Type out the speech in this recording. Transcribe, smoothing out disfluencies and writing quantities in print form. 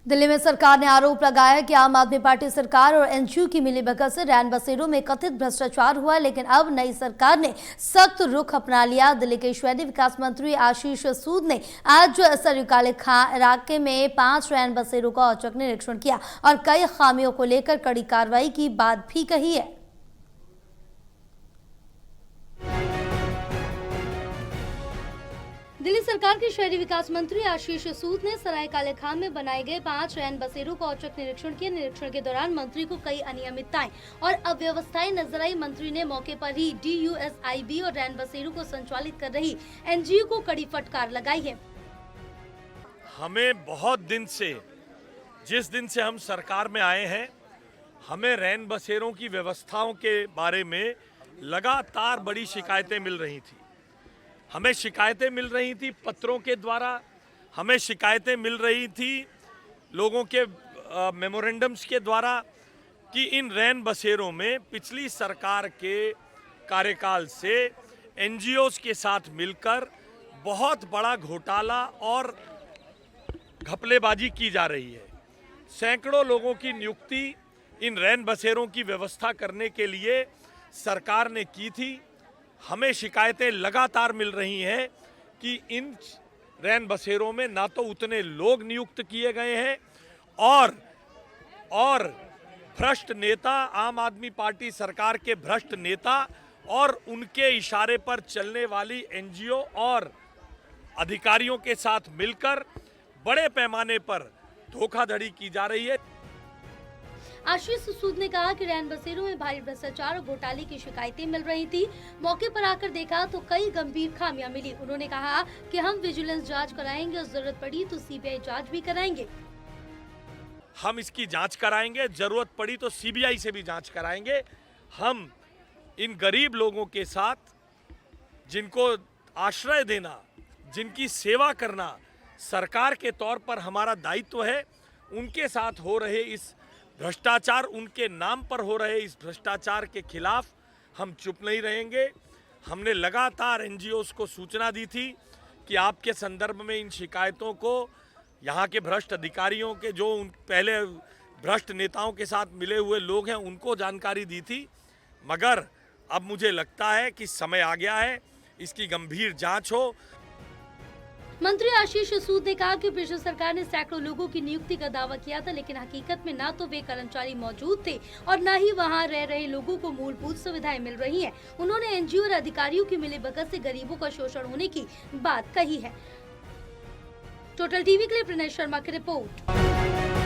दिल्ली में सरकार ने आरोप लगाया है कि आम आदमी पार्टी सरकार और एनजीओ की मिलीभगत से रैन बसेरों में कथित भ्रष्टाचार हुआ, लेकिन अब नई सरकार ने सख्त रुख अपना लिया। दिल्ली के शहरी विकास मंत्री आशीष सूद ने आज सरयू काले खान इलाके में 5 रैन बसेरों का औचक निरीक्षण किया और कई खामियों को लेकर कड़ी कार्रवाई की बात भी कही है। दिल्ली सरकार के शहरी विकास मंत्री आशीष सूद ने सराय काले खान में बनाए गए 5 रैन बसेरों का औचक निरीक्षण किया। निरीक्षण के दौरान मंत्री को कई अनियमितताएं और अव्यवस्थाएं नजर आई। मंत्री ने मौके पर ही DUSIB और रैन बसेरों को संचालित कर रही एनजीओ को कड़ी फटकार लगाई है। हमें बहुत दिन से, जिस दिन से हम सरकार में आए हैं, हमें रैन बसेरों की व्यवस्थाओं के बारे में लगातार बड़ी शिकायतें मिल रही थी। हमें शिकायतें मिल रही थी पत्रों के द्वारा, हमें शिकायतें मिल रही थी लोगों के मेमोरेंडम्स के द्वारा कि इन रैन बसेरों में पिछली सरकार के कार्यकाल से एनजीओज के साथ मिलकर बहुत बड़ा घोटाला और घपलेबाजी की जा रही है। सैकड़ों लोगों की नियुक्ति इन रैन बसेरों की व्यवस्था करने के लिए सरकार ने की थी। हमें शिकायतें लगातार मिल रही हैं कि इन रैन बसेरों में ना तो उतने लोग नियुक्त किए गए हैं और भ्रष्ट नेता, आम आदमी पार्टी सरकार के भ्रष्ट नेता और उनके इशारे पर चलने वाली एनजीओ और अधिकारियों के साथ मिलकर बड़े पैमाने पर धोखाधड़ी की जा रही है। आशीष सूद ने कहा कि रैन बसेरों में भारी भ्रष्टाचार और घोटाले की शिकायतें मिल रही थी। मौके पर आकर देखा तो कई गंभीर खामियां मिली। उन्होंने कहा कि हम विजिलेंस जांच कराएंगे और जरूरत पड़ी तो सीबीआई जांच भी कराएंगे। हम इसकी जांच कराएंगे, जरूरत पड़ी तो सीबीआई से भी जांच कराएंगे। हम इन गरीब लोगों के साथ, जिनको आश्रय देना, जिनकी सेवा करना सरकार के तौर पर हमारा दायित्व है, उनके साथ हो रहे इस भ्रष्टाचार, उनके नाम पर हो रहे इस भ्रष्टाचार के खिलाफ हम चुप नहीं रहेंगे। हमने लगातार एनजीओज को सूचना दी थी कि आपके संदर्भ में इन शिकायतों को यहाँ के भ्रष्ट अधिकारियों के, जो पहले भ्रष्ट नेताओं के साथ मिले हुए लोग हैं, उनको जानकारी दी थी। मगर अब मुझे लगता है कि समय आ गया है, इसकी गंभीर जांच हो। मंत्री आशीष सूद ने कहा कि पिछली सरकार ने सैकड़ों लोगों की नियुक्ति का दावा किया था, लेकिन हकीकत में ना तो वे कर्मचारी मौजूद थे और न ही वहां रह रहे लोगों को मूलभूत सुविधाएं मिल रही हैं। उन्होंने एनजीओ और अधिकारियों की मिलीभगत से गरीबों का शोषण होने की बात कही है। टोटल टीवी के लिए प्रणय शर्मा की रिपोर्ट।